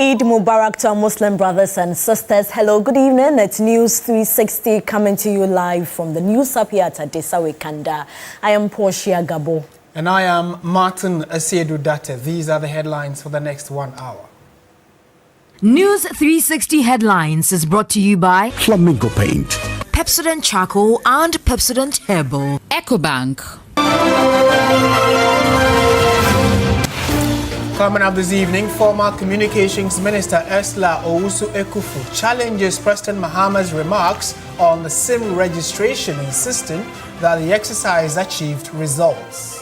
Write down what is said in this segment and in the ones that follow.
Eid Mubarak to our Muslim brothers and sisters. Hello, good evening. It's News 360 coming to you live from the News Hub here at Adesawe Kanda. I am Portia Gabo. And I am Martin Asiedu Date. These are the headlines for the next 1 hour. News 360 headlines is brought to you by Flamingo Paint, Pepsodent Charcoal and Pepsodent Herbal, EcoBank. Coming up this evening, former Communications Minister Ursula Owusu-Ekufu challenges President Mahama's remarks on the SIM registration, insisting that the exercise achieved results.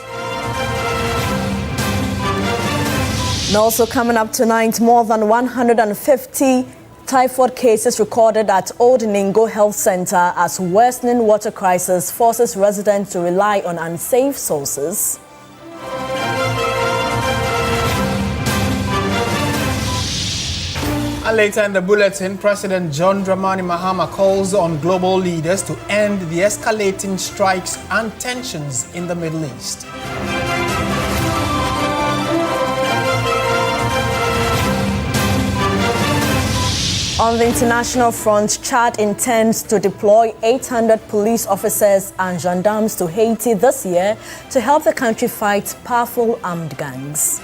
And also coming up tonight, more than 150 typhoid cases recorded at Old Ningo Health Center as worsening water crisis forces residents to rely on unsafe sources. And later in the bulletin, President John Dramani Mahama calls on global leaders to end the escalating strikes and tensions in the Middle East. On the international front, Chad intends to deploy 800 police officers and gendarmes to Haiti this year to help the country fight powerful armed gangs.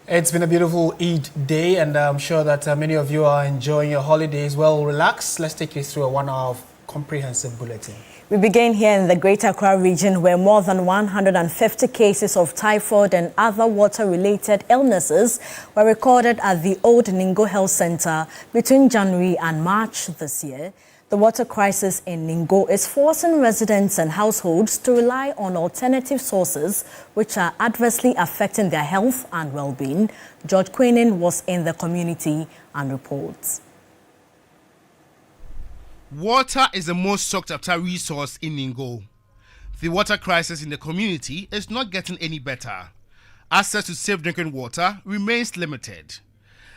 It's been a beautiful Eid day, and I'm sure that many of you are enjoying your holidays. Well, relax. Let's take you through a 1 hour of comprehensive bulletin. We begin here in the Greater Accra region, where more than 150 cases of typhoid and other water-related illnesses were recorded at the Old Ningo Health Center between January and March this year. The water crisis in Ningo is forcing residents and households to rely on alternative sources which are adversely affecting their health and well-being. George Queenan was in the community and reports. Water is the most sought-after resource in Ningo. The water crisis in the community is not getting any better. Access to safe drinking water remains limited.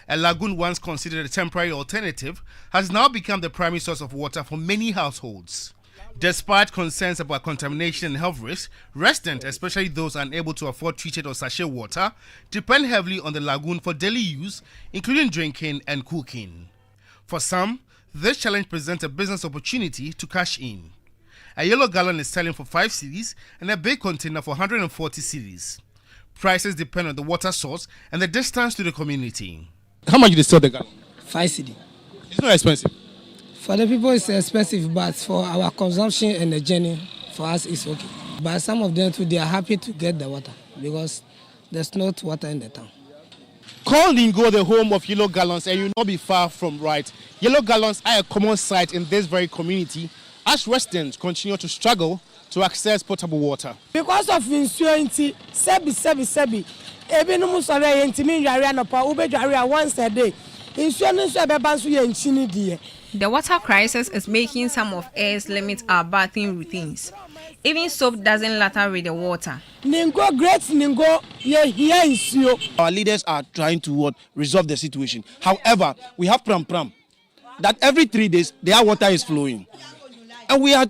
A lagoon once considered a temporary alternative has now become the primary source of water for many households. Despite concerns about contamination and health risks, residents, especially those unable to afford treated or sachet water, depend heavily on the lagoon for daily use, including drinking and cooking. For some, this challenge presents a business opportunity to cash in. A yellow gallon is selling for 5 cedis and a big container for 140 cedis. Prices depend on the water source and the distance to the community. How much do they sell the gallon? 5 cedi. It's not expensive. For the people, it's expensive, but for our consumption and the journey, for us, it's okay. But some of them too, they are happy to get the water because there's not water in the town. Call Ningo the home of yellow gallons, and you'll not be far from right. Yellow gallons are a common sight in this very community as residents continue to struggle to access potable water. Because of insecurity, sebi. Even once a day. The water crisis is making some of us limit our bathing routines. Even soap doesn't latter with the water. Our leaders are trying to resolve the situation. However, we have pram that every 3 days their water is flowing. And we are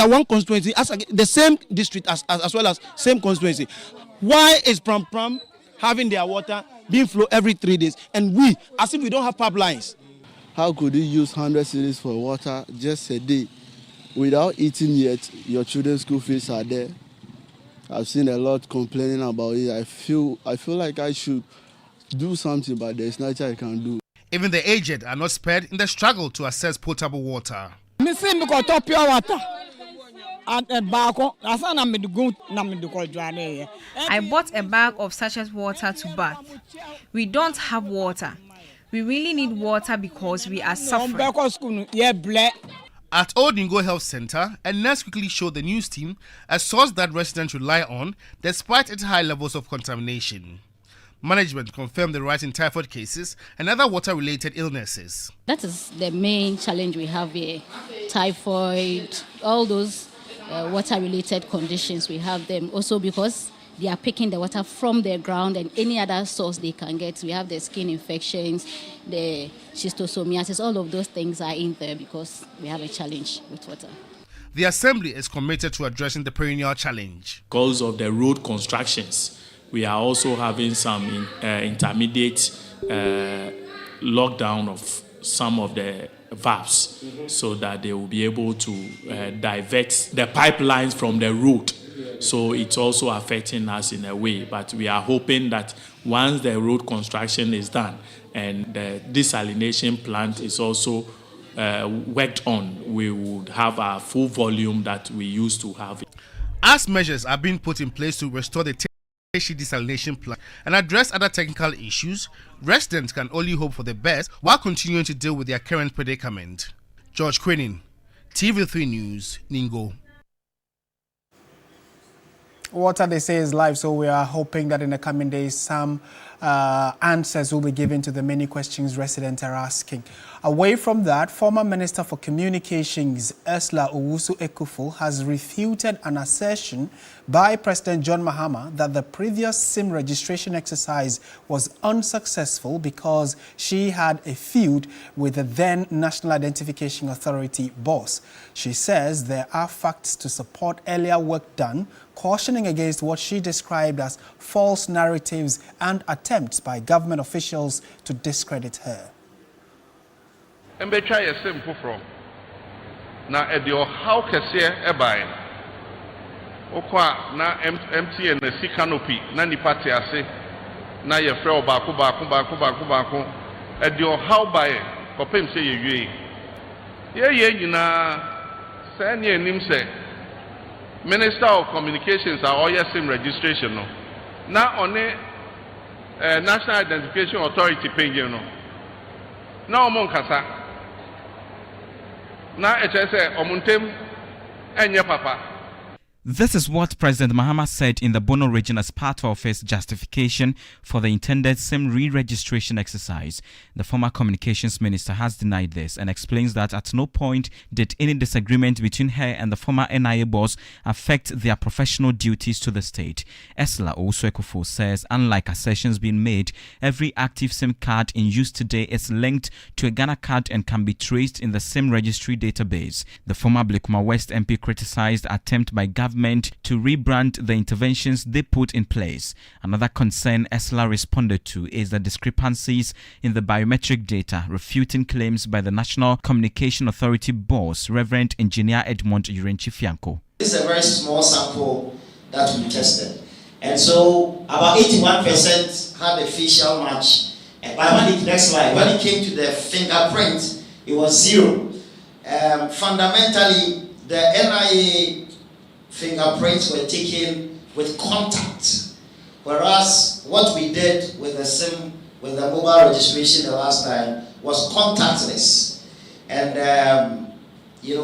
one constituency, as the same district as well as same constituency. Why is Pram having their water being flowed every 3 days, and we, as if we don't have pipelines? How could you use 100 cedis for water just a day without eating yet? Your children's school fees are there. I've seen a lot complaining about it. I feel like I should do something, but there's nothing I can do. Even the aged are not spared in the struggle to access potable water. I bought a bag of sachet water to bath. We don't have water. We really need water because we are suffering. At Old Ningo Health Center, a nurse quickly showed the news team a source that residents rely on despite its high levels of contamination. Management confirmed the rise in typhoid cases and other water-related illnesses. That is the main challenge we have here. Typhoid, all those water-related conditions, we have them. Also because they are picking the water from the ground and any other source they can get. We have the skin infections, the schistosomiasis, all of those things are in there because we have a challenge with water. The Assembly is committed to addressing the perennial challenge. Because of the road constructions, we are also having some intermediate lockdown of some of the valves so that they will be able to divert the pipelines from the road. So it's also affecting us in a way. But we are hoping that once the road construction is done and the desalination plant is also worked on, we would have a full volume that we used to have. As measures are being put in place to restore the desalination plant and address other technical issues, residents can only hope for the best while continuing to deal with their current predicament. George Quinnin, TV3 News, Ningo. Water, they say, is life, so we are hoping that in the coming days some answers will be given to the many questions residents are asking. Away from that, former Minister for Communications Ursula Owusu-Ekufo has refuted an assertion by President John Mahama that the previous SIM registration exercise was unsuccessful because she had a feud with the then National Identification Authority boss. She says there are facts to support earlier work done, cautioning against what she described as false narratives and attempts by government officials to discredit her. And try a simple from now at your how can say a buy okwa na MTN the sea canopy na ni party ase na your friend baako at your how buy kopem say ye nyina say ne nim say Minister of Communications are all your SIM registration no na on National Identification Authority page no na omon kasa na HSA omuntem enye papa. This is what President Mahama said in the Bono region as part of his justification for the intended SIM re-registration exercise. The former communications minister has denied this and explains that at no point did any disagreement between her and the former NIA boss affect their professional duties to the state. Ursula Owusu-Ekufo says, unlike assertions being made, every active SIM card in use today is linked to a Ghana card and can be traced in the SIM registry database. The former Blekuma West MP criticized the attempt by government to rebrand the interventions they put in place. Another concern Ursula responded to is the discrepancies in the biometric data, refuting claims by the National Communication Authority boss, Reverend Engineer Edmond Urenchi-Fianko. This is a very small sample that we tested. And so about 81% had a facial match. And by the next slide, when it came to the fingerprint, it was 0. Fundamentally, the NIA fingerprints were taken with contact, whereas what we did with the SIM, with the mobile registration the last time, was contactless. And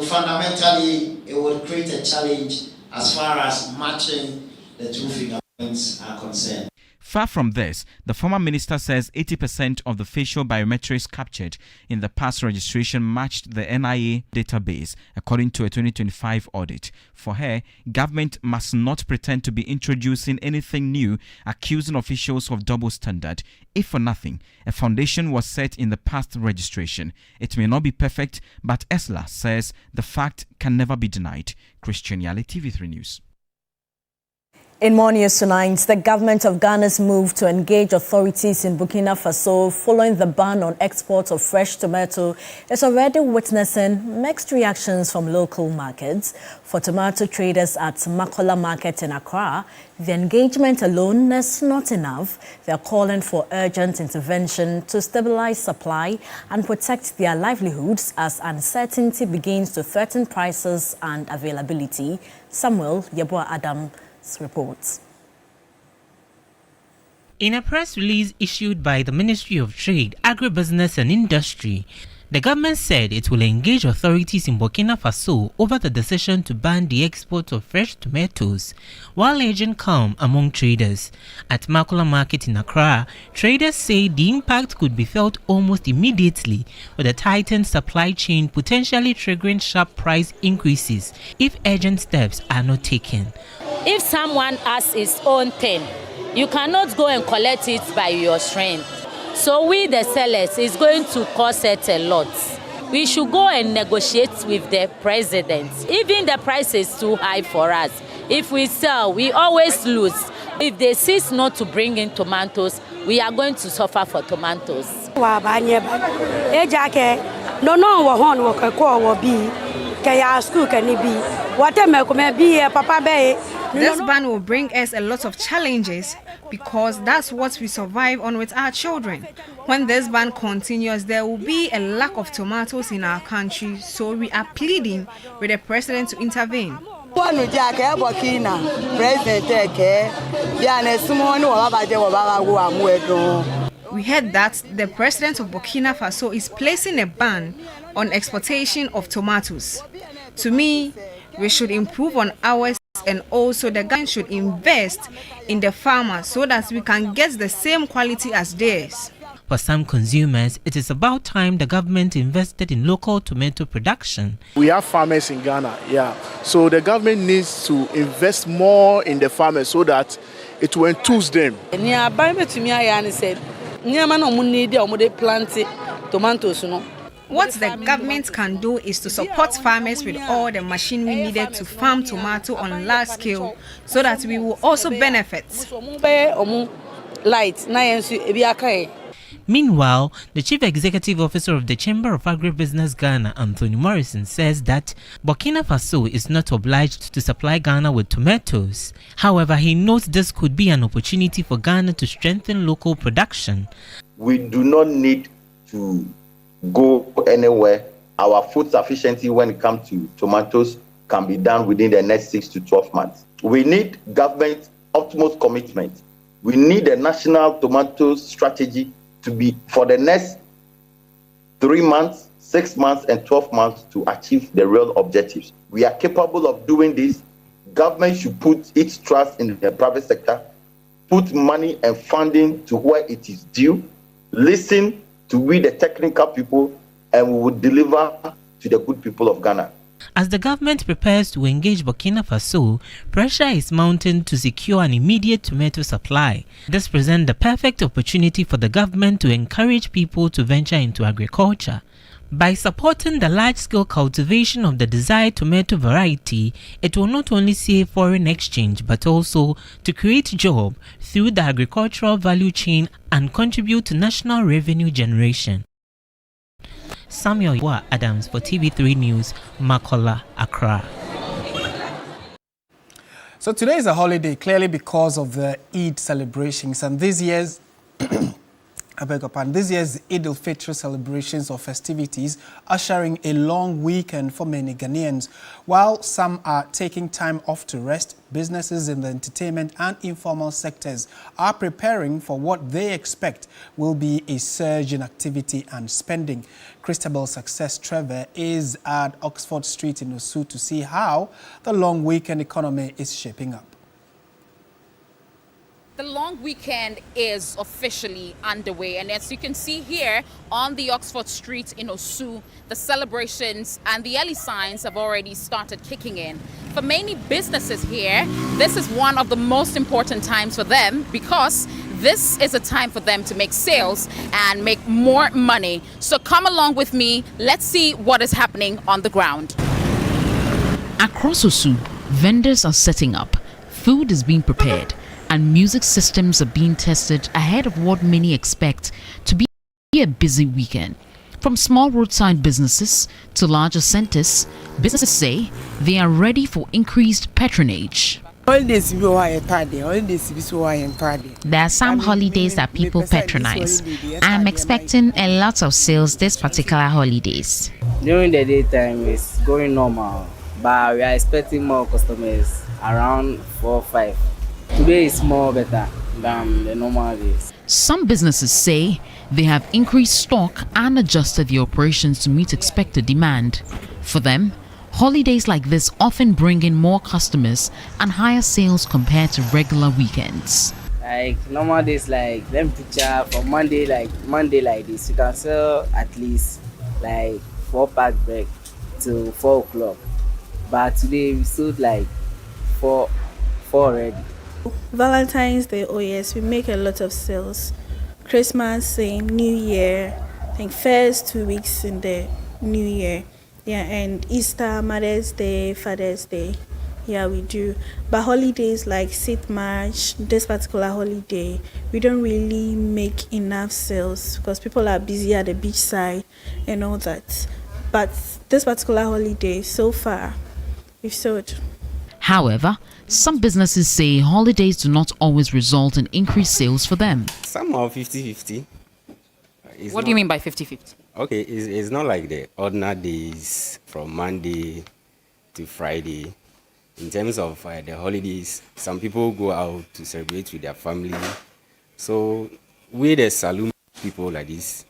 fundamentally, it would create a challenge as far as matching the two fingerprints are concerned. Far from this, the former minister says 80% of the facial biometrics captured in the past registration matched the NIA database, according to a 2025 audit. For her, government must not pretend to be introducing anything new, accusing officials of double standard. If for nothing, a foundation was set in the past registration. It may not be perfect, but Ursula says the fact can never be denied. Christian Yale, TV3 News. In more news tonight, the government of Ghana's move to engage authorities in Burkina Faso following the ban on exports of fresh tomato is already witnessing mixed reactions from local markets. For tomato traders at Makola Market in Accra, the engagement alone is not enough. They are calling for urgent intervention to stabilize supply and protect their livelihoods as uncertainty begins to threaten prices and availability. Samuel Yeboah Adam reports. In a press release issued by the Ministry of Trade, Agribusiness and Industry, The government said it will engage authorities in Burkina Faso over the decision to ban the export of fresh tomatoes, while urging calm among traders. At Makula Market in Accra, traders say the impact could be felt almost immediately, with a tightened supply chain potentially triggering sharp price increases if urgent steps are not taken. If someone has his own thing, you cannot go and collect it by your strength. So we, the sellers, is going to cost it a lot. We should go and negotiate with the president. Even the price is too high for us. If we sell, we always lose. If they cease not to bring in tomatoes, we are going to suffer for tomatoes. This ban will bring us a lot of challenges because that's what we survive on with our children. When this ban continues, there will be a lack of tomatoes in our country, so we are pleading with the president to intervene. We heard that the president of Burkina Faso is placing a ban on exportation of tomatoes. To me, we should improve on ours, and also the government should invest in the farmers so that we can get the same quality as theirs. For some consumers, it is about time the government invested in local tomato production. We have farmers in Ghana, so the government needs to invest more in the farmers so that it will enthuse them. What the government can do is to support farmers with all the machinery needed to farm tomato on large scale so that we will also benefit. Meanwhile, the Chief Executive Officer of the Chamber of Agribusiness Ghana, Anthony Morrison, says that Burkina Faso is not obliged to supply Ghana with tomatoes. However, he notes this could be an opportunity for Ghana to strengthen local production. We do not need to go anywhere. Our food sufficiency when it comes to tomatoes can be done within the next 6 to 12 months. We need government utmost commitment. We need a national tomato strategy to be for the next 3 months, 6 months, and 12 months to achieve the real objectives. We are capable of doing this. Government should put its trust in the private sector, put money and funding to where it is due, listen to we the technical people, and we will deliver to the good people of Ghana. As the government prepares to engage Burkina Faso, pressure is mounting to secure an immediate tomato supply. This presents the perfect opportunity for the government to encourage people to venture into agriculture. By supporting the large-scale cultivation of the desired tomato variety, it will not only save foreign exchange but also to create jobs through the agricultural value chain and contribute to national revenue generation. Samuel Adams for TV3 News, Makola, Accra. So today is a holiday, clearly because of the Eid celebrations, and this year's this year's Eid al-Fitr celebrations or festivities ushering a long weekend for many Ghanaians. While some are taking time off to rest, businesses in the entertainment and informal sectors are preparing for what they expect will be a surge in activity and spending. Christabel Success Trevor is at Oxford Street in Osu to see how the long weekend economy is shaping up. The long weekend is officially underway, and as you can see here on the Oxford Street in Osu, the celebrations and the early signs have already started kicking in. For many businesses here, this is one of the most important times for them because this is a time for them to make sales and make more money. So come along with me, let's see what is happening on the ground. Across Osu, vendors are setting up, food is being prepared, and music systems are being tested ahead of what many expect to be a busy weekend. From small roadside businesses to larger centers, businesses say they are ready for increased patronage. There are some holidays that people patronize. I'm expecting a lot of sales this particular holidays. During the daytime, it's going normal, but we are expecting more customers, around 4 or 5. Today is more better than the normal days. Some businesses say they have increased stock and adjusted their operations to meet expected demand. For them, holidays like this often bring in more customers and higher sales compared to regular weekends. Like normal days, like them picture from Monday like this, you can sell at least like 4-pack break till 4 o'clock. But today we sold like four already. Valentine's Day, oh yes, we make a lot of sales. Christmas, same. New Year, I think first 2 weeks in the New Year. Yeah, and Easter, Mother's Day, Father's Day. Yeah, we do. But holidays like St. March, this particular holiday, we don't really make enough sales because people are busy at the beach side and all that. But this particular holiday, so far, we've sold. However, some businesses say holidays do not always result in increased sales for them. Some are 50-50. What do you mean by 50-50? Okay, it's not like the ordinary days from Monday to Friday. In terms of the holidays, some people go out to celebrate with their family. So we the saloon people like this,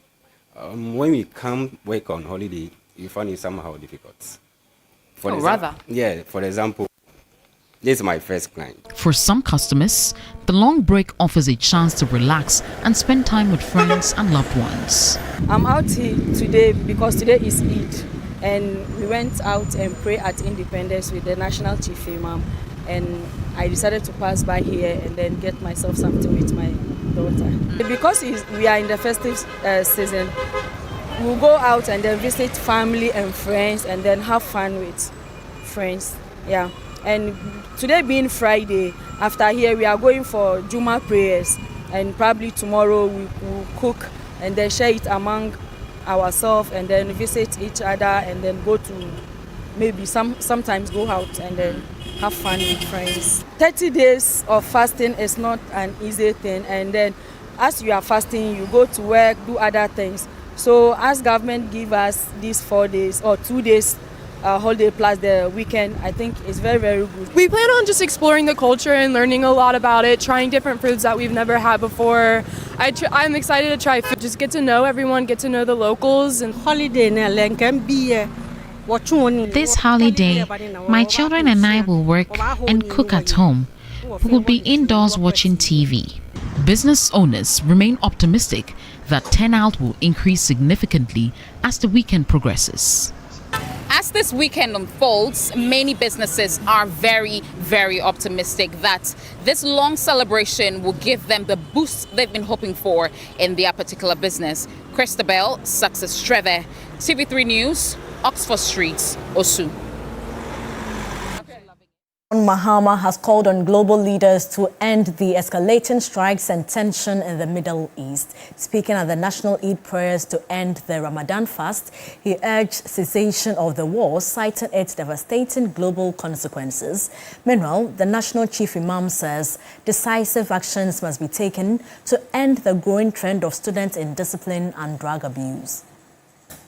when we come work on holiday, we find it somehow difficult. For example, this is my first client. For some customers, the long break offers a chance to relax and spend time with friends and loved ones. I'm out here today because today is Eid, and we went out and pray at Independence with the National Chief Imam, and I decided to pass by here and then get myself something with my daughter. Because we are in the festive season, we'll go out and then visit family and friends and then have fun with friends. Yeah. And today being Friday, after here we are going for Juma prayers, and probably tomorrow we will cook and then share it among ourselves and then visit each other and then go to maybe sometimes go out and then have fun with friends. 30 days of fasting is not an easy thing, and then as you are fasting you go to work, do other things. So as government give us these 4 days or 2 days holiday plus the weekend, I think it's very, very good. We plan on just exploring the culture and learning a lot about it, trying different foods that we've never had before. I'm excited to try food, just get to know everyone, get to know the locals. And this holiday, my children and I will work and cook at home. We will be indoors watching TV. Business owners remain optimistic that turnout will increase significantly as the weekend progresses. As this weekend unfolds, many businesses are very, very optimistic that this long celebration will give them the boost they've been hoping for in their particular business. Christabel Success Trevor, TV3 News, Oxford Street, Osu. Mahama has called on global leaders to end the escalating strikes and tension in the Middle East. Speaking at the National Eid prayers to end the Ramadan fast, he urged cessation of the war, citing its devastating global consequences. Meanwhile, the National Chief Imam says decisive actions must be taken to end the growing trend of student indiscipline and drug abuse.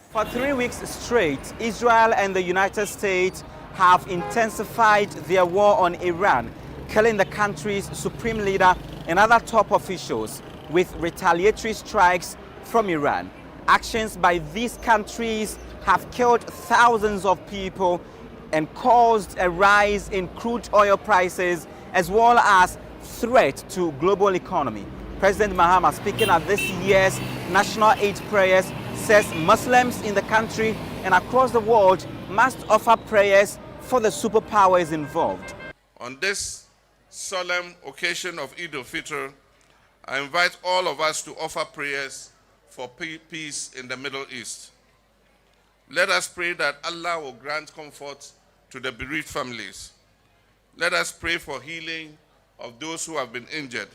For 3 weeks straight, Israel and the United States have intensified their war on Iran, killing the country's supreme leader and other top officials with retaliatory strikes from Iran. Actions by these countries have killed thousands of people and caused a rise in crude oil prices as well as threat to global economy. President Mahama, speaking at this year's National Eid prayers, says Muslims in the country and across the world must offer prayers for the superpowers involved. On this solemn occasion of Eid al-Fitr, I invite all of us to offer prayers for peace in the Middle East. Let us pray that Allah will grant comfort to the bereaved families. Let us pray for healing of those who have been injured.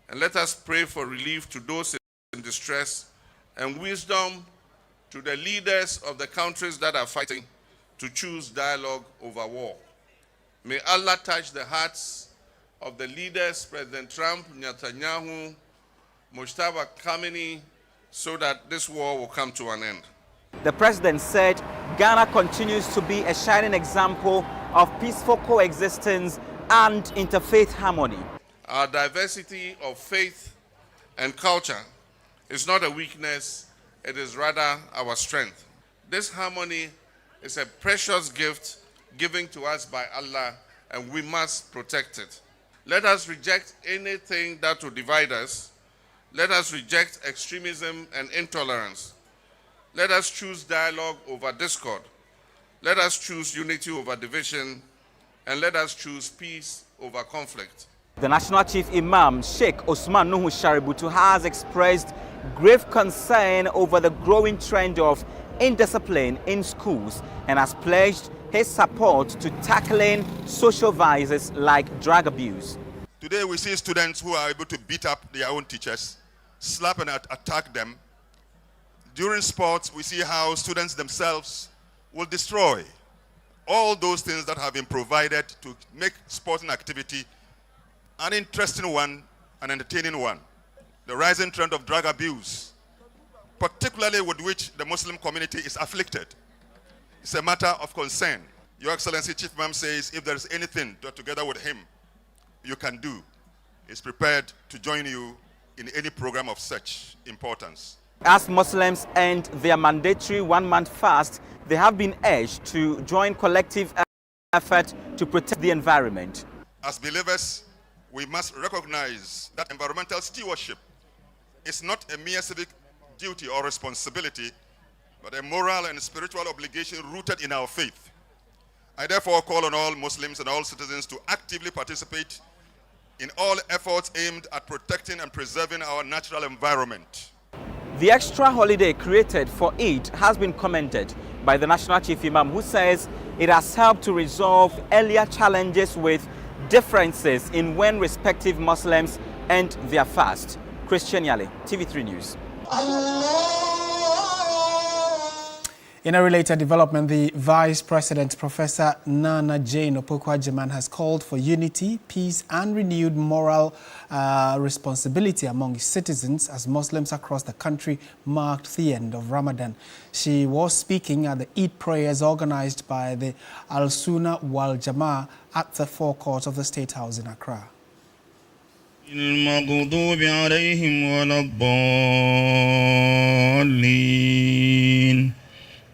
And let us pray for relief to those in distress and wisdom to the leaders of the countries that are fighting to choose dialogue over war. May Allah touch the hearts of the leaders, President Trump, Netanyahu, Mustafa Khamenei, so that this war will come to an end. The president said Ghana continues to be a shining example of peaceful coexistence and interfaith harmony. Our diversity of faith and culture is not a weakness, it is rather our strength. This harmony is a precious gift given to us by Allah, and we must protect it. Let us reject anything that will divide us. Let us reject extremism and intolerance. Let us choose dialogue over discord. Let us choose unity over division, and let us choose peace over conflict. The National Chief Imam, Sheikh Osman Nuhu Shaributu, has expressed grave concern over the growing trend of indiscipline in schools and has pledged his support to tackling social vices like drug abuse. Today we see students who are able to beat up their own teachers, slap and attack them. During sports, we see how students themselves will destroy all those things that have been provided to make sporting activity an interesting one, an entertaining one. The rising trend of drug abuse, particularly with which the Muslim community is afflicted, it's a matter of concern. Your Excellency, Chief Imam says if there is anything that together with him you can do, he's prepared to join you in any program of such importance. As Muslims end their mandatory one-month fast, they have been urged to join collective effort to protect the environment. As believers, we must recognize that environmental stewardship is not a mere civic duty or responsibility, but a moral and spiritual obligation rooted in our faith. I therefore call on all Muslims and all citizens to actively participate in all efforts aimed at protecting and preserving our natural environment. The extra holiday created for Eid has been commended by the National Chief Imam, who says it has helped to resolve earlier challenges with differences in when respective Muslims end their fast. Christian Yale, TV3 News. In a related development, the Vice President, Professor Nana Jane Opoku-Agyeman, has called for unity, peace, and renewed moral responsibility among citizens as Muslims across the country marked the end of Ramadan. She was speaking at the Eid prayers organized by the Al-Sunnah wal Jama'ah at the forecourt of the State House in Accra.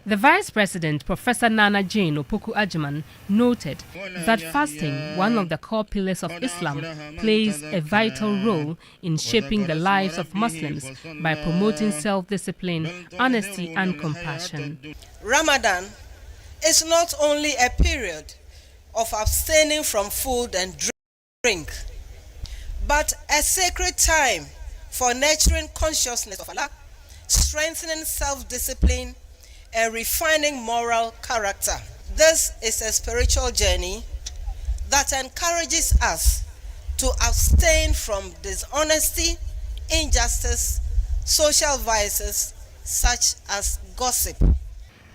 The Vice President, Professor Nana Jane Opoku-Agyeman, noted that fasting, one of the core pillars of Islam, plays a vital role in shaping the lives of Muslims by promoting self-discipline, honesty and compassion. Ramadan is not only a period of abstaining from food and drink, but a sacred time for nurturing consciousness of Allah, strengthening self-discipline, and refining moral character. This is a spiritual journey that encourages us to abstain from dishonesty, injustice, social vices such as gossip.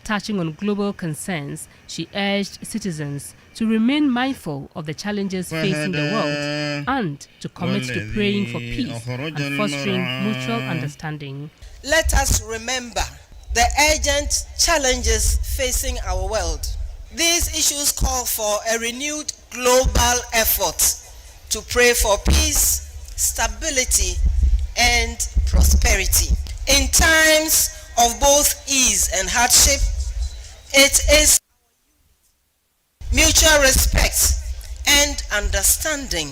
Touching on global concerns, she urged citizens to remain mindful of the challenges facing the world and to commit to praying for peace and fostering mutual understanding. Let us remember the urgent challenges facing our world. These issues call for a renewed global effort to pray for peace, stability, and prosperity. In times of both ease and hardship, it is mutual respect and understanding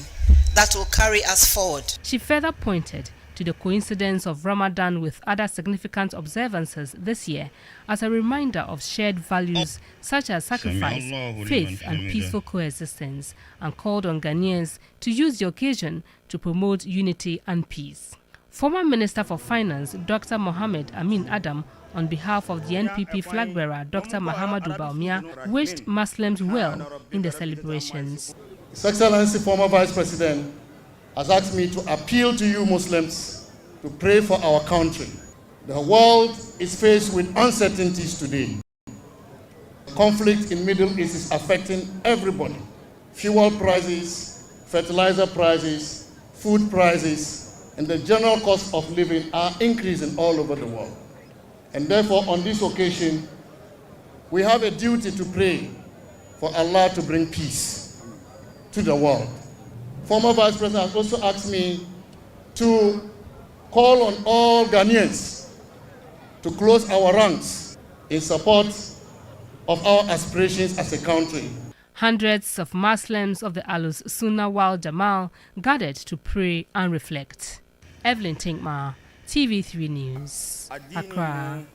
that will carry us forward. She further pointed to the coincidence of Ramadan with other significant observances this year as a reminder of shared values such as sacrifice, faith and peaceful coexistence, and called on Ghanaians to use the occasion to promote unity and peace. Former Minister for Finance, Dr. Mohammed Amin Adam, on behalf of the NPP flag bearer, Dr. Mahamadou Bawumia, wished Muslims well in the celebrations. His Excellency, former Vice President, has asked me to appeal to you Muslims to pray for our country. The world is faced with uncertainties today. Conflict in Middle East is affecting everybody. Fuel prices, fertilizer prices, food prices, and the general cost of living are increasing all over the world. And therefore, on this occasion, we have a duty to pray for Allah to bring peace. to the world. Former Vice President has also asked me to call on all Ghanaians to close our ranks in support of our aspirations as a country. Hundreds of Muslims of the Ahlus Sunnah wal Jamal gathered to pray and reflect. Evelyn Tinkma, TV3 News, Accra.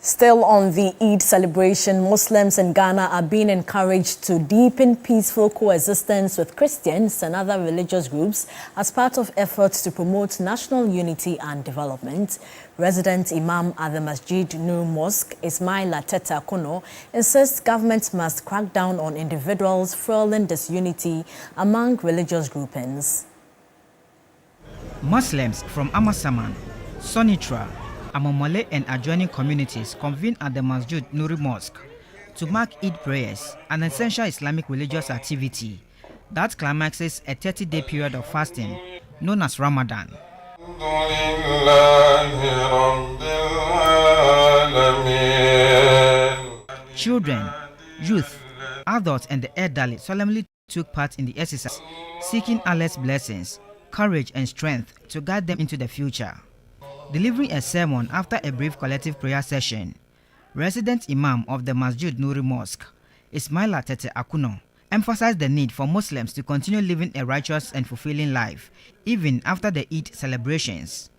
Still on the Eid celebration, Muslims in Ghana are being encouraged to deepen peaceful coexistence with Christians and other religious groups as part of efforts to promote national unity and development. Resident Imam at the Masjid Nur Mosque, Ismaila Teta Kuno, insists government must crack down on individuals fueling disunity among religious groupings. Muslims from Amasaman, Sonitra, Amomole and adjoining communities convene at the Masjid Nur Mosque to mark Eid prayers, an essential Islamic religious activity that climaxes a 30-day period of fasting known as Ramadan. Children, youth, adults and the elderly solemnly took part in the exercise, seeking Allah's blessings, courage and strength to guide them into the future. Delivering a sermon after a brief collective prayer session, resident Imam of the Masjid Nur Mosque, Ismaila Tete Akuno, emphasized the need for Muslims to continue living a righteous and fulfilling life, even after the Eid celebrations.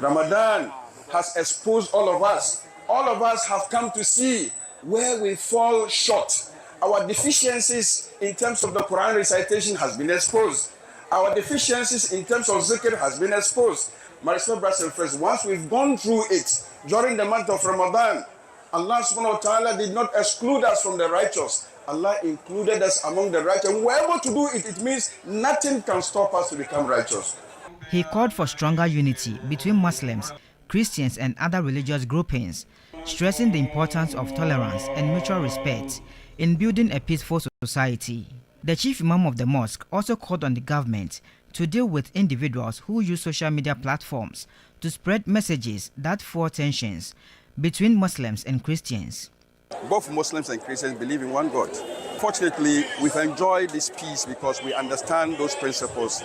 Ramadan has exposed all of us. All of us have come to see where we fall short. Our deficiencies in terms of the Quran recitation has been exposed. Our deficiencies in terms of zikr has been exposed. My respected brothers and friends, once we've gone through it during the month of Ramadan, Allah subhanahu wa ta'ala did not exclude us from the righteous. Allah included us among the righteous. And we're able to do it. It means nothing can stop us to become righteous. He called for stronger unity between Muslims, Christians and other religious groupings, stressing the importance of tolerance and mutual respect in building a peaceful society. The chief imam of the mosque also called on the government to deal with individuals who use social media platforms to spread messages that fuel tensions between Muslims and Christians. Both Muslims and Christians believe in one God. Fortunately, we've enjoyed this peace because we understand those principles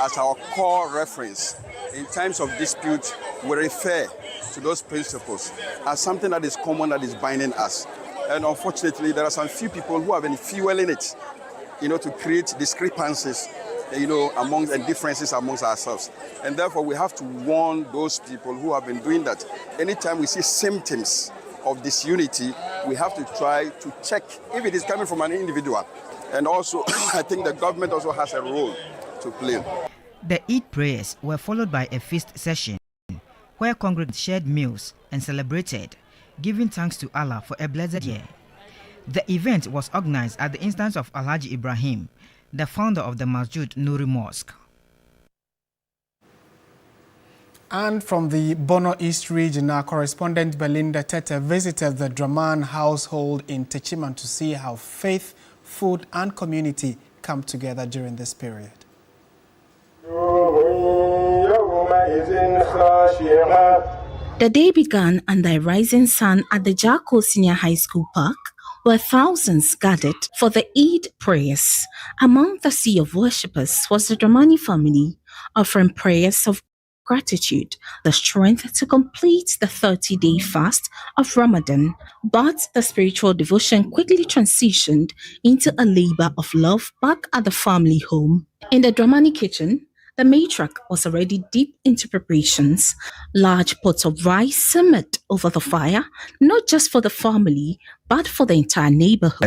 as our core reference. In times of dispute, we refer to those principles as something that is common, that is binding us. And unfortunately, there are some few people who have been fueling it, to create discrepancies, amongst and differences amongst ourselves. And therefore, we have to warn those people who have been doing that. Anytime we see symptoms of disunity, we have to try to check if it is coming from an individual. And also, I think the government also has a role to play. The Eid prayers were followed by a feast session where congregants shared meals and celebrated, giving thanks to Allah for a blessed year. The event was organized at the instance of Alhaji Ibrahim, the founder of the Masjid Nur Mosque. And from the Bono East region, our correspondent Belinda Tete visited the Draman household in Techiman to see how faith, food and community come together during this period. The day began under a rising sun at the Jacko Senior High School Park, where thousands gathered for the Eid prayers. Among the sea of worshippers was the Dramani family, offering prayers of gratitude, the strength to complete the 30-day fast of Ramadan. But the spiritual devotion quickly transitioned into a labor of love back at the family home. In the Dramani kitchen, the matriarch was already deep into preparations. Large pots of rice simmered over the fire, not just for the family, but for the entire neighborhood.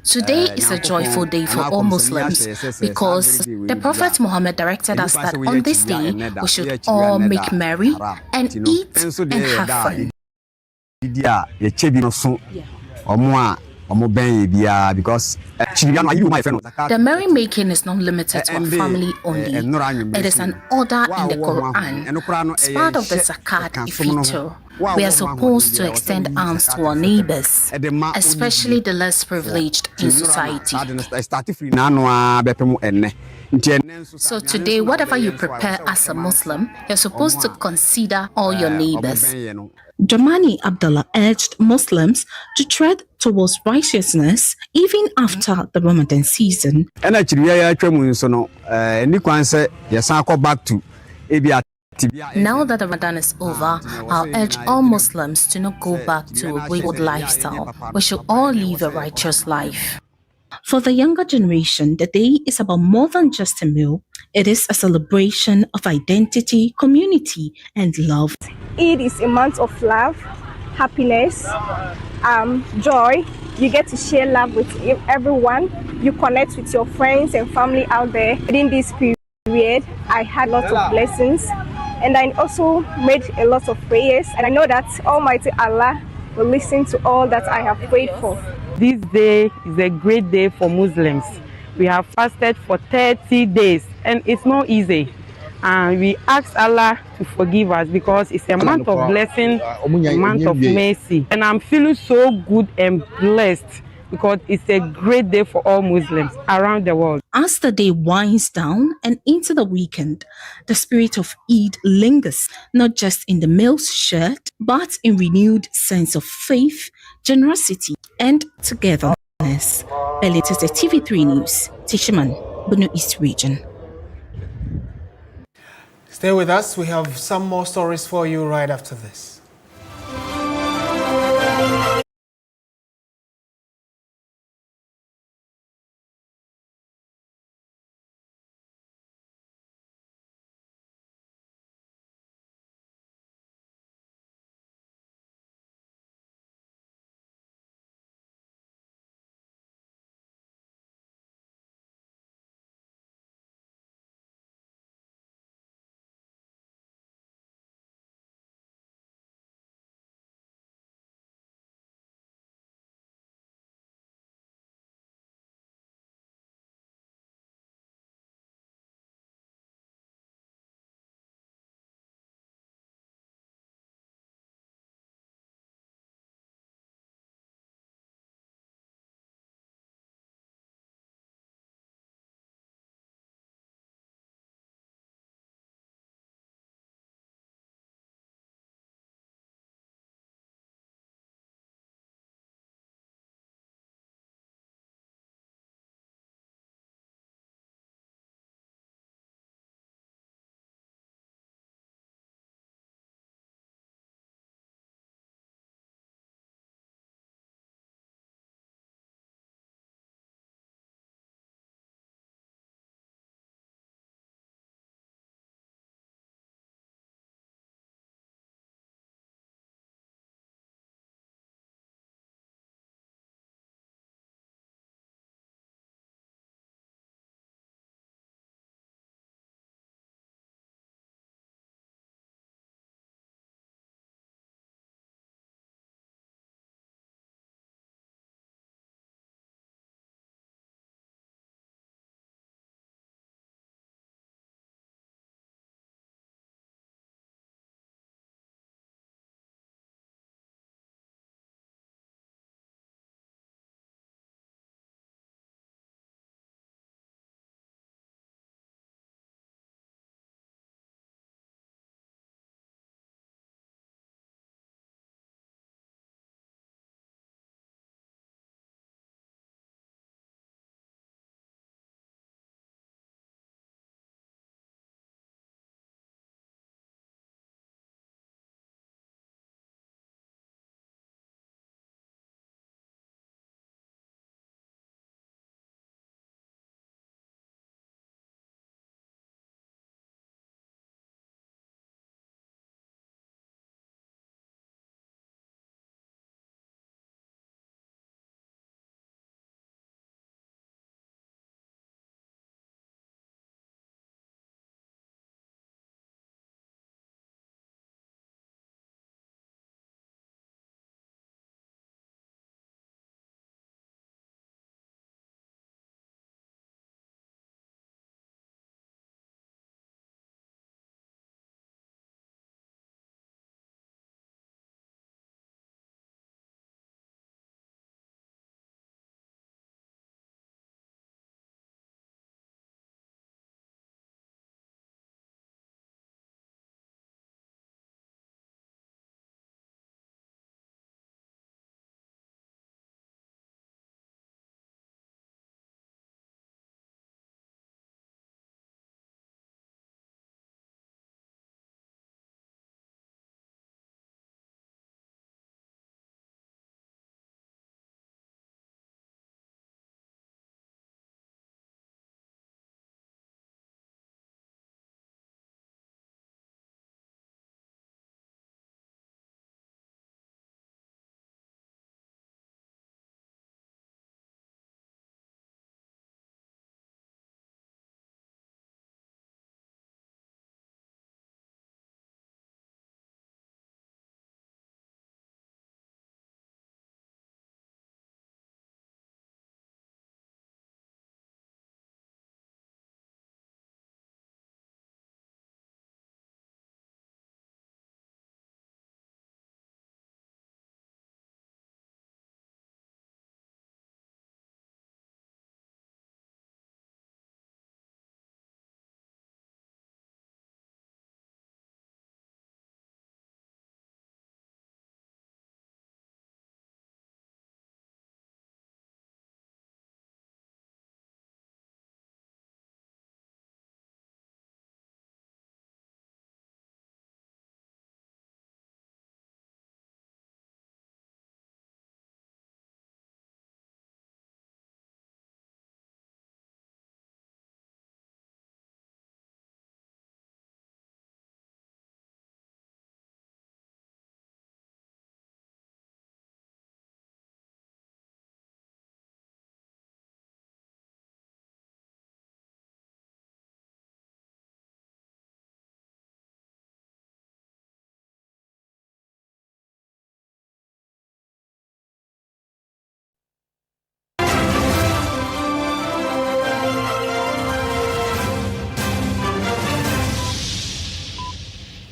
Today is a joyful day for all Muslims because the Prophet Muhammad directed us that on this day we should all make merry and eat and have fun. Because the merrymaking is not limited to our family only. It is an order in the Quran. It's part of the Zakat Ifitr. We are supposed to extend alms to our neighbors, especially the less privileged in society. So today, whatever you prepare as a Muslim, you're supposed to consider all your neighbors. Dramani Abdullah urged Muslims to tread towards righteousness even after the Ramadan season. Back to Now that the Ramadan is over, I'll urge all Muslims to not go back to a wayward lifestyle. We should all live a righteous life. For the younger generation, the day is about more than just a meal. It is a celebration of identity, community, and love. Eid is a month of love, happiness, joy. You get to share love with everyone. You connect with your friends and family out there. Within this period, I had lots of blessings, and I also made a lot of prayers. And I know that Almighty Allah will listen to all that I have prayed for. This day is a great day for Muslims. We have fasted for 30 days and it's not easy. And we ask Allah to forgive us because it's a month of blessing, a month of mercy. And I'm feeling so good and blessed because it's a great day for all Muslims around the world. As the day winds down and into the weekend, the spirit of Eid lingers, not just in the meals shared, but in renewed sense of faith, generosity, and togetherness. Belly to the TV3 News, Tishiman, Bono East Region. Stay with us. We have some more stories for you right after this.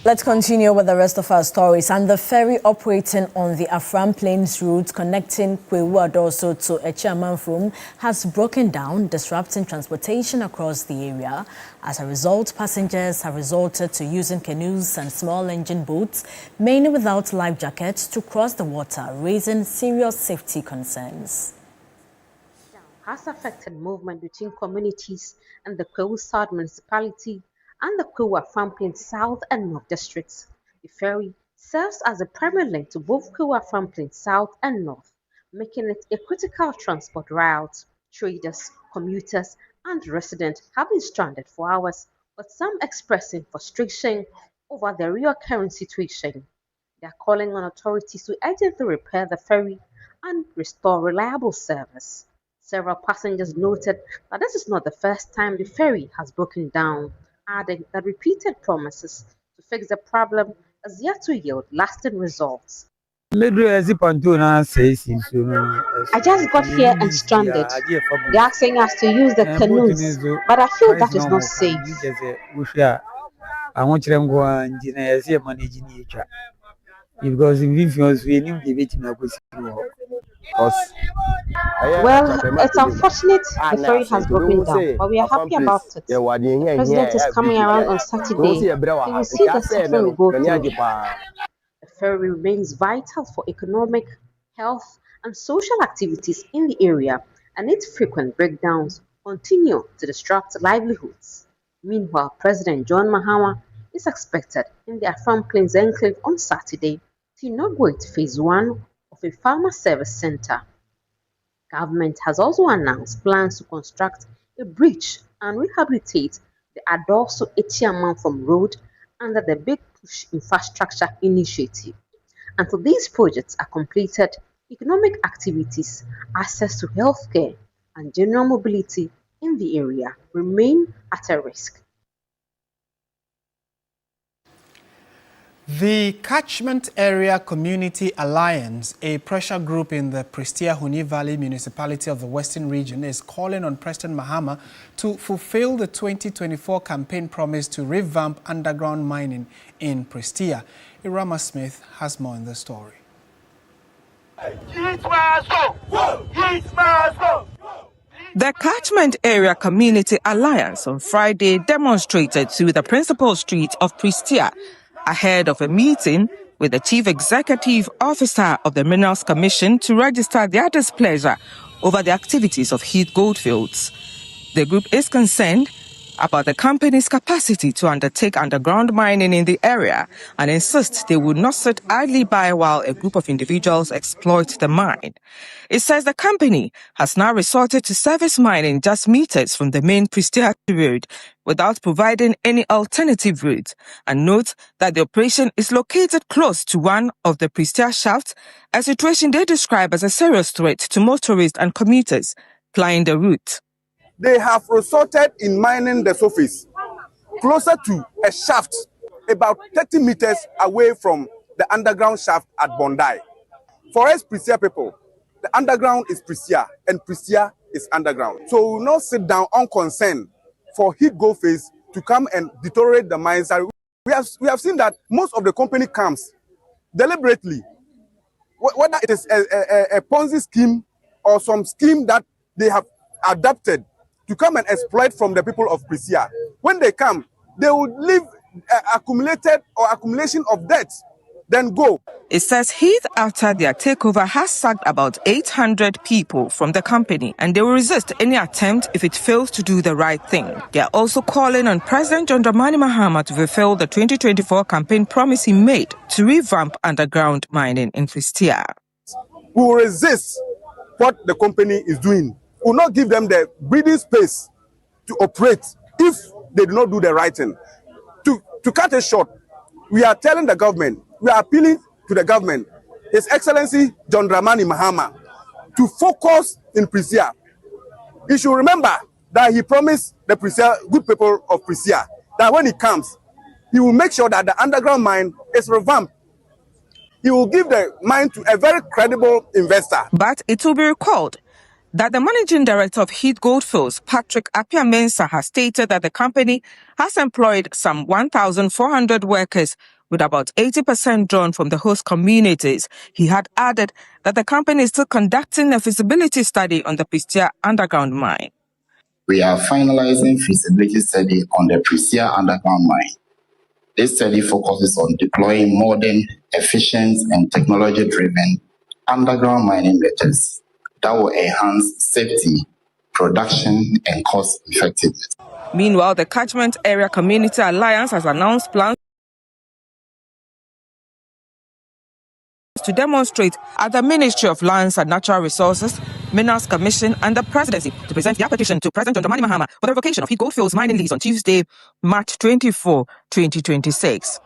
Let's continue with the rest of our stories. And the ferry operating on the Afram Plains route connecting Kwewu Adoso to Echiamanfrom has broken down, disrupting transportation across the area. As a result, passengers have resorted to using canoes and small engine boats, many without life jackets, to cross the water, raising serious safety concerns. Has affected movement between communities and the Kwewu South municipality and the Kwewu Afram Plains South and North districts. The ferry serves as a primary link to both Kwewu Afram Plains South and North, making it a critical transport route. Traders, commuters, and residents have been stranded for hours, with some expressing frustration over the reoccurring situation. They are calling on authorities to urgently repair the ferry and restore reliable service. Several passengers noted that this is not the first time the ferry has broken down, adding that repeated promises to fix the problem is yet to yield lasting results. I just got here and stranded. They're asking us to use the canoes, but I feel that is not safe. Well, it's unfortunate the ferry has broken down, but we are happy about it. The president is coming around on Saturday. He will see the suffering we go through. The ferry remains vital for economic, health, and social activities in the area, and its frequent breakdowns continue to disrupt livelihoods. Meanwhile, President John Mahama is expected in the Afram Plains Enclave on Saturday to inaugurate Phase 1 of a farmer service center. Government has also announced plans to construct a bridge and rehabilitate the Adoso Echiamanfrom Road under the Big Push Infrastructure Initiative. Until these projects are completed, economic activities, access to healthcare, and general mobility in the area remain at a risk. The Catchment Area Community Alliance, a pressure group in the Prestia-Huni Valley municipality of the Western Region, is calling on President Mahama to fulfill the 2024 campaign promise to revamp underground mining in Prestia. Irama Smith has more in the story. The Catchment Area Community Alliance on Friday demonstrated through the principal street of Prestia ahead of a meeting with the Chief Executive Officer of the Minerals Commission to register their displeasure over the activities of Heath Goldfields. The group is concerned about the company's capacity to undertake underground mining in the area and insists they would not sit idly by while a group of individuals exploit the mine. It says the company has now resorted to service mining just meters from the main Prestia road without providing any alternative route, and notes that the operation is located close to one of the Prestia shafts, a situation they describe as a serious threat to motorists and commuters plying the route. They have resorted in mining the surface closer to a shaft about 30 meters away from the underground shaft at Bondi. For us Prestia people, the underground is Prestia and Prestia is underground. So we will not sit down unconcerned for Heath Goldfields to come and deteriorate the mines. We have seen that most of the company comes deliberately, whether it is a Ponzi scheme or some scheme that they have adapted to come and exploit from the people of Prestia. When they come, they will leave accumulation of debt, then go. It says Heath, after their takeover, has sacked about 800 people from the company, and they will resist any attempt if it fails to do the right thing. They are also calling on President John Dramani Mahama to fulfill the 2024 campaign promise he made to revamp underground mining in Prestia. We will resist what the company is doing. We will not give them the breathing space to operate if they do not do the right thing. To cut it short, we are telling the government, we are appealing to the government, His Excellency John Dramani Mahama, to focus in Prestia. He should remember that he promised the Prestia, good people of Prestia, that when he comes, he will make sure that the underground mine is revamped. He will give the mine to a very credible investor. But it will be recalled that the managing director of Heath Goldfields, Patrick Appiah-Mensah, has stated that the company has employed some 1,400 workers with about 80% drawn from the host communities. He had added that the company is still conducting a feasibility study on the Pristia underground mine. We are finalizing feasibility study on the Pristia underground mine. This study focuses on deploying modern, efficient, and technology-driven underground mining methods that will enhance safety, production, and cost effectiveness. Meanwhile, the Catchment Area Community Alliance has announced plans to demonstrate at the Ministry of Lands and Natural Resources, Minerals Commission, and the Presidency to present their petition to President John Dramani Mahama for the revocation of his Goldfields mining lease on Tuesday, March 24, 2026.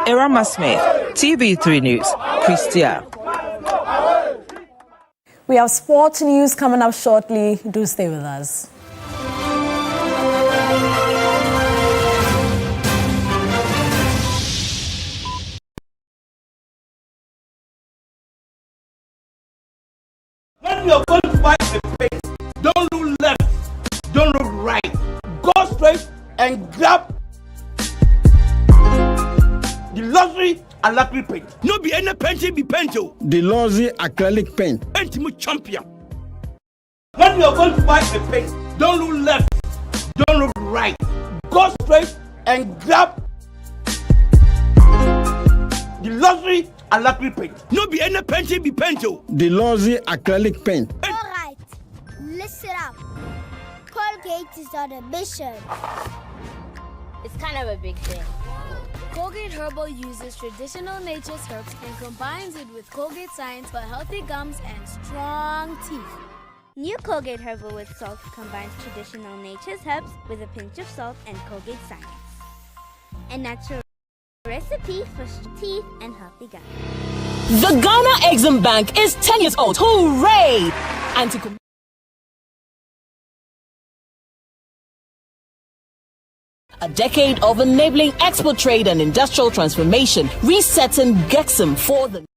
Irama Smith, TV3 News, Pristia. We have sports news coming up shortly. Do stay with us. When you're going to buy a paint, don't look left, don't look right. Go straight and grab the luxury acrylic paint. No be any painting be painted. The Luxury acrylic paint. Paint me champion. When you're going to buy a paint, don't look left, don't look right. Go straight and grab the luxury acrylic paint. No be any painting be painted. The Luxury acrylic paint. All right, listen up. Colgate is on a mission. It's kind of a big thing. Colgate Herbal uses traditional nature's herbs and combines it with Colgate Science for healthy gums and strong teeth. New Colgate Herbal with Salt combines traditional nature's herbs with a pinch of salt and Colgate Science. A natural recipe for teeth and healthy gums. The Ghana Exim Bank is 10 years old. Hooray! And to a decade of enabling export trade and industrial transformation, resetting Gexim for the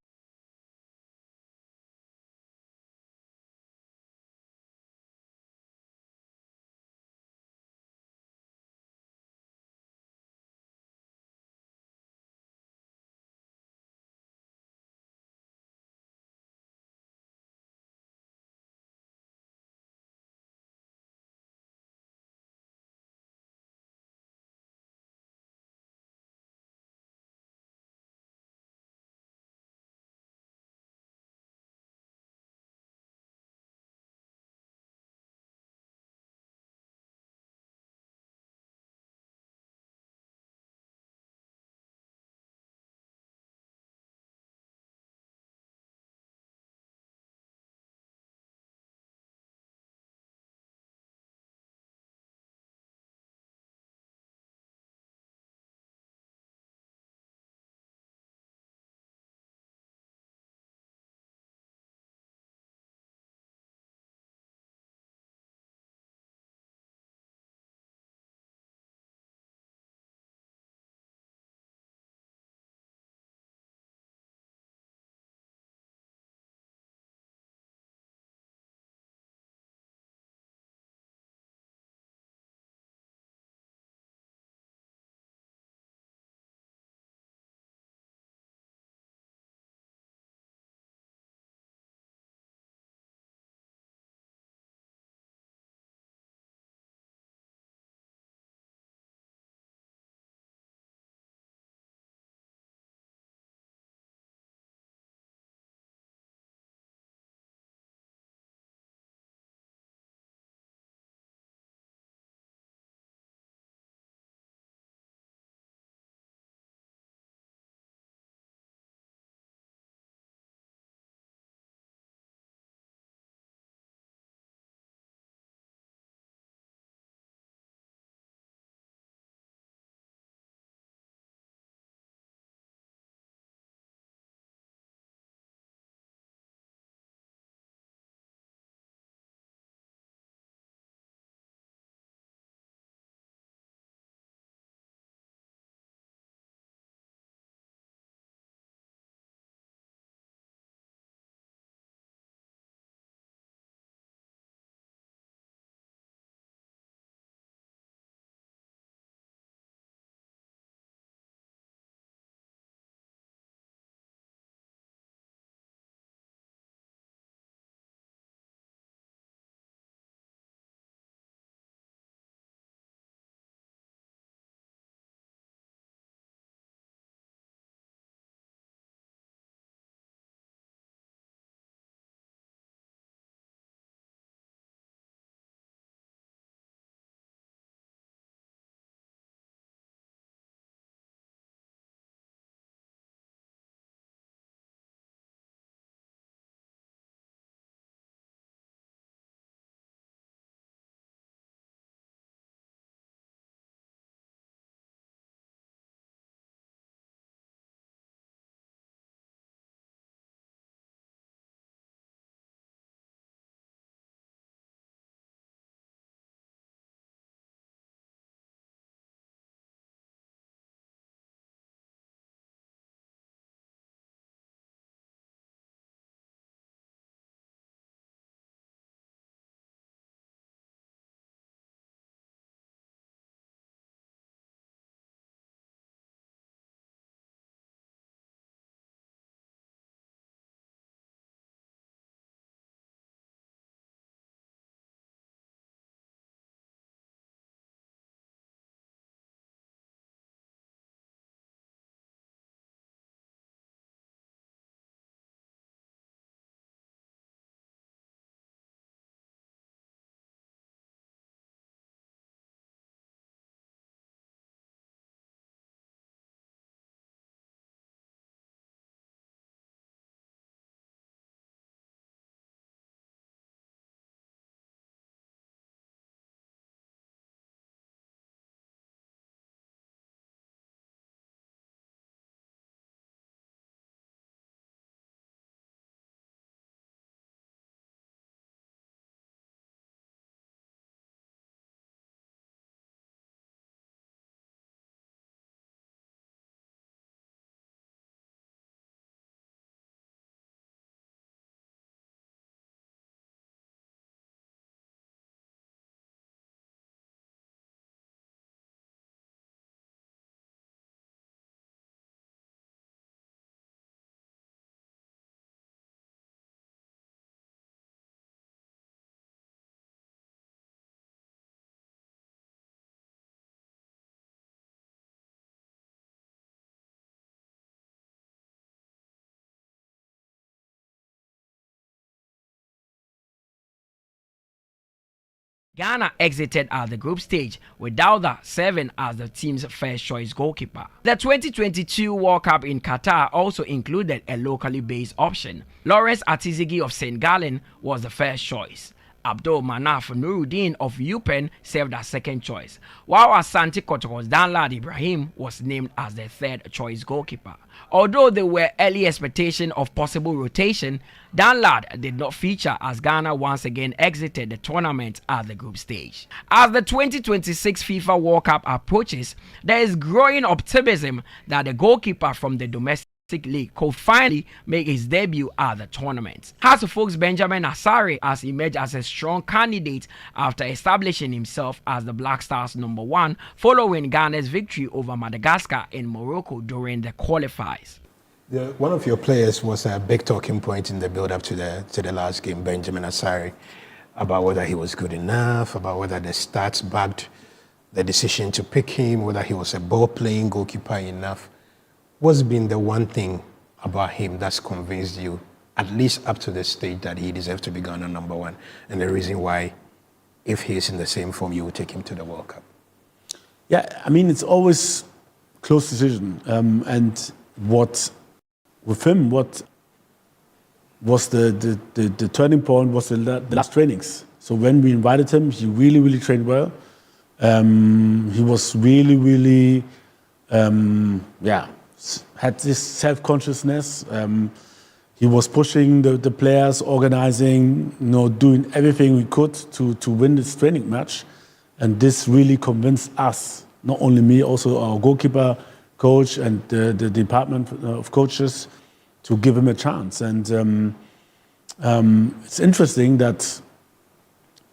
Ghana exited at the group stage with Dauda serving as the team's first choice goalkeeper. The 2022 World Cup in Qatar also included a locally based option. Lawrence Atizigi of St. Gallen was the first choice. Abdul Manaf Nuruddin of UPenn served as second choice, while Asante Kotoko's Danlad Ibrahim was named as the third choice goalkeeper. Although there were early expectations of possible rotation, Danlad did not feature as Ghana once again exited the tournament at the group stage. As the 2026 FIFA World Cup approaches, there is growing optimism that the goalkeeper from the domestic league could finally make his debut at the tournament. House of Folks Benjamin Asare has emerged as a strong candidate after establishing himself as the Black Stars #1 following Ghana's victory over Madagascar in Morocco during the qualifiers. One of your players was a big talking point in the build-up to the last game, Benjamin Asare, about whether he was good enough, about whether the stats backed the decision to pick him, whether he was a ball-playing goalkeeper enough. What's been the one thing about him that's convinced you, at least up to the stage, that he deserves to be Ghana #1, and the reason why, if he's in the same form, you will take him to the World Cup? Yeah, I mean, it's always close decision. And what with him, what was the turning point was the last trainings. So when we invited him, he really trained well. He was really had this self-consciousness. He was pushing the players, organizing, doing everything we could to win this training match. And this really convinced us, not only me, also our goalkeeper coach and the department of coaches, to give him a chance. And it's interesting that,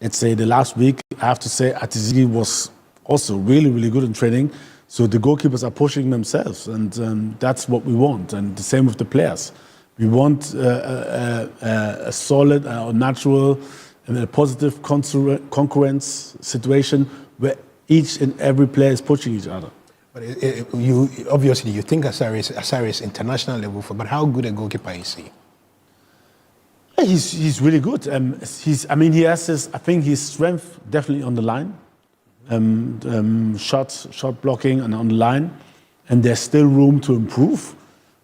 let's say, the last week, I have to say, Atizigi was also really good in training. So the goalkeepers are pushing themselves, and that's what we want. And the same with the players. We want a solid, natural, and a positive concurrence situation where each and every player is pushing each other. But you obviously you think Asare is international level, but how good a goalkeeper is he? He's really good. He has his. I think his strength definitely on the line. Shot blocking and on the line, and there's still room to improve,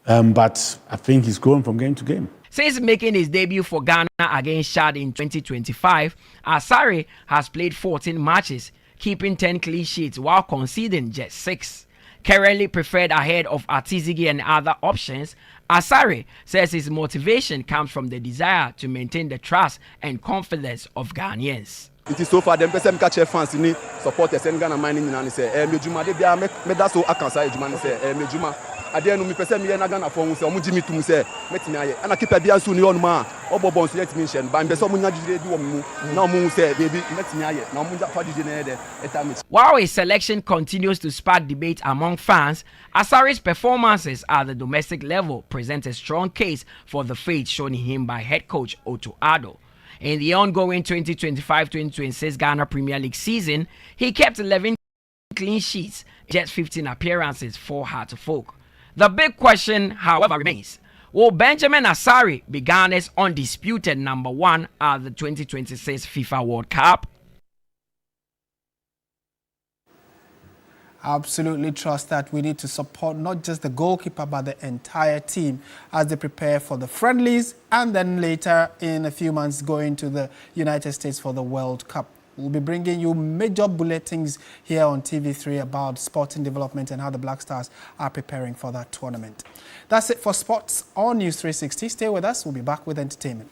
but I think he's growing from game to game. Since making his debut for Ghana against Chad in 2025, Asare has played 14 matches, keeping 10 clean sheets while conceding just 6. Currently preferred ahead of Atizigi and other options, Asare says his motivation comes from the desire to maintain the trust and confidence of Ghanaians. It is so far them person catch fans ni supporters and Ghana mining na say mejuma de bia me da so akansa ejuma ni say mejuma ade no me person me na Ghana for say omu tum say metimi aye ana keeper bia so ni onuma obobon so yet mention ba mbe so omu nya jide di omu na omu say baby metimi aye na omu ja fa jide na de etamit. While his selection continues to spark debate among fans, Asare's performances at the domestic level present a strong case for the faith shown in him by head coach Otto Addo. In the ongoing 2025-2026 Ghana Premier League season, he kept 11 clean sheets, just 15 appearances for Heart of Folk. The big question, however, remains: will Benjamin Asare be Ghana's undisputed #1 at the 2026 FIFA World Cup? Absolutely trust that we need to support not just the goalkeeper but the entire team as they prepare for the friendlies and then later in a few months going to the United States for the World Cup. We'll be bringing you major bulletins here on TV3 about sporting development and how the Black Stars are preparing for that tournament. That's it for sports on News 360. Stay with us. We'll be back with entertainment.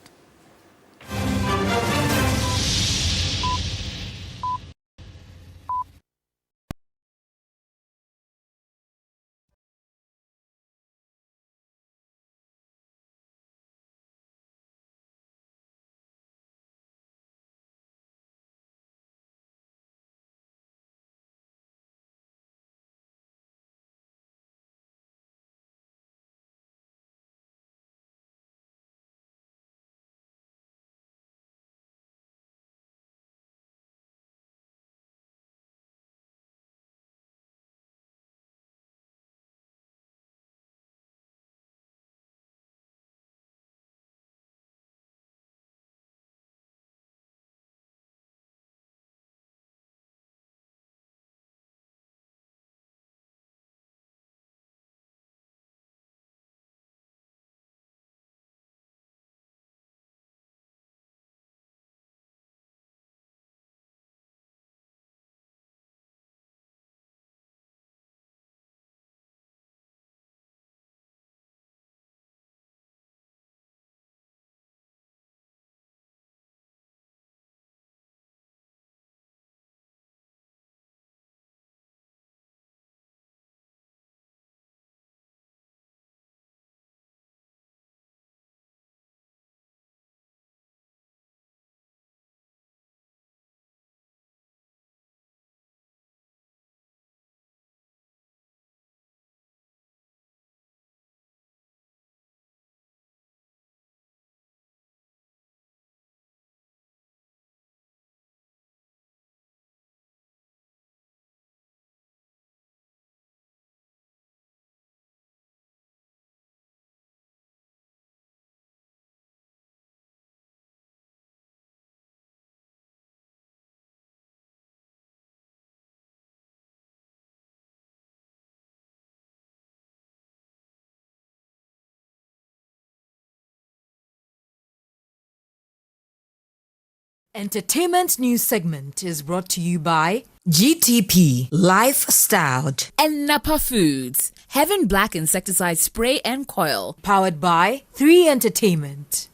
Entertainment news segment is brought to you by GTP Lifestyle and Napa Foods. Heaven Black Insecticide Spray and Coil. Powered by 3 Entertainment.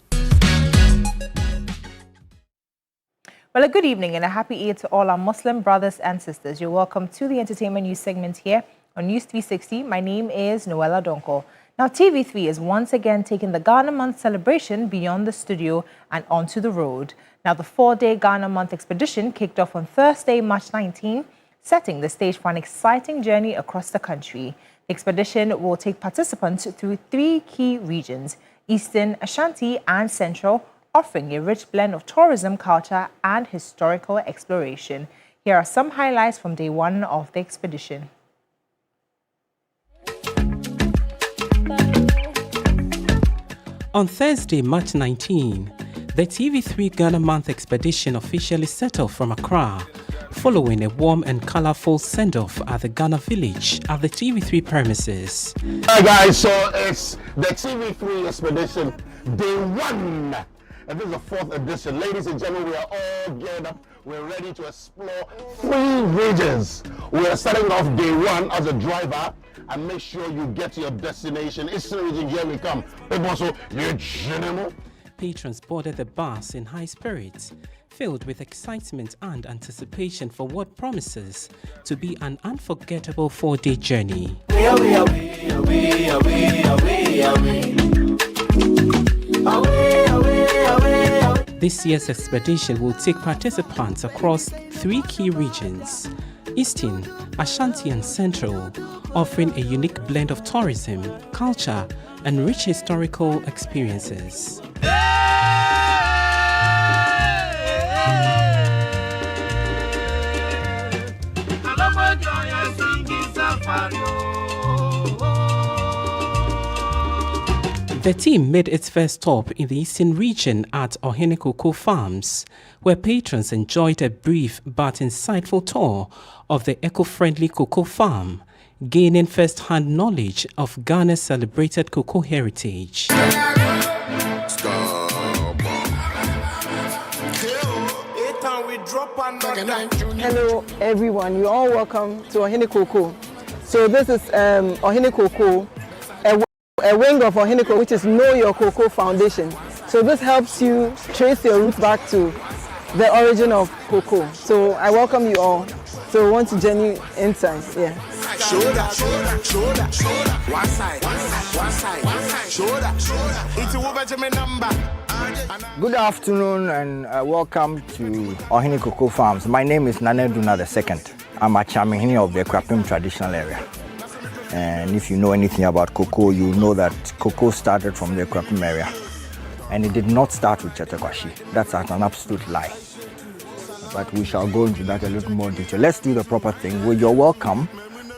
Well, a good evening and a happy Eid to all our Muslim brothers and sisters. You're welcome to the entertainment news segment here on News 360. My name is Noella Donko. Now, TV3 is once again taking the Ghana Month celebration beyond the studio and onto the road. Now, the 4-day Ghana Month expedition kicked off on Thursday, March 19, setting the stage for an exciting journey across the country. The expedition will take participants through 3 key regions, Eastern, Ashanti, and Central, offering a rich blend of tourism, culture, and historical exploration. Here are some highlights from day 1 of the expedition. On Thursday, March 19, the TV3 Ghana Month expedition officially set off from Accra, following a warm and colorful send-off at the Ghana Village at the TV3 premises. Hi guys, so it's the TV3 expedition, day 1. And this is the 4th edition. Ladies and gentlemen, we are all geared up. We're ready to explore 3 regions. We are starting off day 1 as a driver, and make sure you get to your destination. Eastern region, here we come. Patrons boarded the bus in high spirits, filled with excitement and anticipation for what promises to be an unforgettable 4-day journey. This year's expedition will take participants across 3 key regions, Eastern, Ashanti and Central, offering a unique blend of tourism, culture and rich historical experiences. The team made its first stop in the Eastern region at Ohene Cocoa Farms, where patrons enjoyed a brief but insightful tour of the eco-friendly cocoa farm, gaining first-hand knowledge of Ghana's celebrated cocoa heritage. Hello everyone, you're all welcome to Ohene Cocoa. So this is Ohene Cocoa, a wing of Ohene Cocoa, which is Know Your Cocoa Foundation. So this helps you trace your roots back to the origin of cocoa. So I welcome you all. So I want to journey inside, yeah. Shoulder, one side, shoulder. It's over to my number. Good afternoon and welcome to Ohene Cocoa Farms. My name is Nane Duna II. I'm a chairman of the Krapim traditional area. And if you know anything about cocoa, you know that cocoa started from the Krapim area. And it did not start with Chatakwashi. That's an absolute lie. But we shall go into that a little more detail. Let's do the proper thing. Well, you're welcome.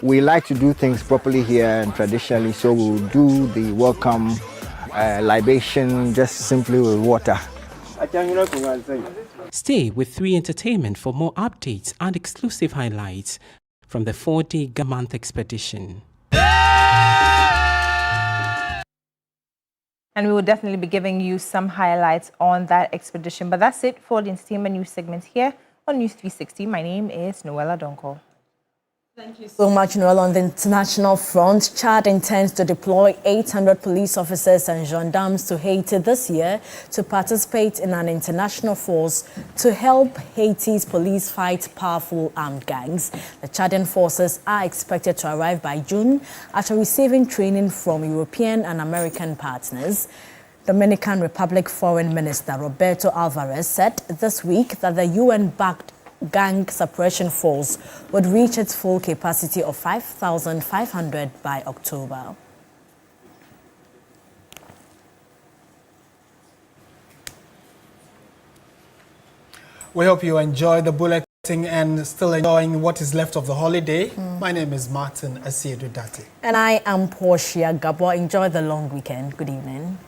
We like to do things properly here and traditionally, so we'll do the welcome libation just simply with water. Stay with 3 Entertainment for more updates and exclusive highlights from the 4-day Ghana Month expedition. And we will definitely be giving you some highlights on that expedition. But that's it for the entertainment news segment here on News 360. My name is Noella Donko. Thank you so much, Noel. On the international front, Chad intends to deploy 800 police officers and gendarmes to Haiti this year to participate in an international force to help Haiti's police fight powerful armed gangs. The Chadian forces are expected to arrive by June after receiving training from European and American partners. Dominican Republic Foreign Minister Roberto Alvarez said this week that the UN-backed gang suppression force would reach its full capacity of 5,500 by October. We hope you enjoyed the bulletin and still enjoying what is left of the holiday. My name is Martin Asiedu Dati. And I am Portia Gabo. Enjoy the long weekend. Good evening.